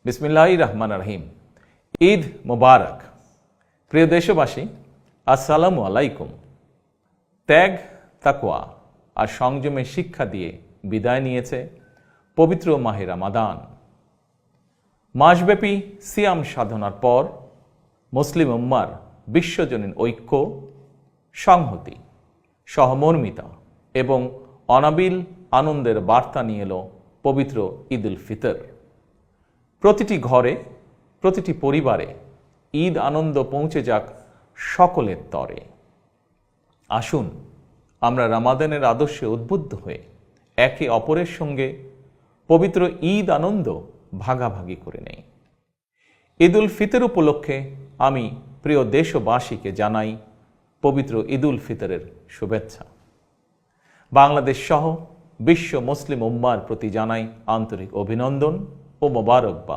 বিসমিল্লাহির রহমানির রহিম। ঈদ মোবারক। প্রিয় দেশবাসী, আসসালামু আলাইকুম। ত্যাগ, তাকওয়া আর সংযমের শিক্ষা দিয়ে বিদায় নিয়েছে পবিত্র মাহে রমাদান। মাসব্যাপী সিয়াম সাধনার পর মুসলিম উম্মার বিশ্বজনীন ঐক্য, সংহতি, সহমর্মিতা এবং অনাবিল আনন্দের বার্তা নিয়ে এলো পবিত্র ঈদ উল ফিতর। প্রতিটি ঘরে, প্রতিটি পরিবারে ঈদ আনন্দ পৌঁছে যাক সকলের তরে। আসুন আমরা রমাদানের আদর্শে উদ্বুদ্ধ হয়ে একে অপরের সঙ্গে পবিত্র ঈদ আনন্দ ভাগাভাগি করে নেই। ঈদ উল ফিতর উপলক্ষে আমি প্রিয় দেশবাসীকে জানাই পবিত্র ঈদ উল ফিতরের শুভেচ্ছা। বাংলাদেশ সহ বিশ্ব মুসলিম উম্মার প্রতি জানাই আন্তরিক অভিনন্দন ও মোবারকবাদ।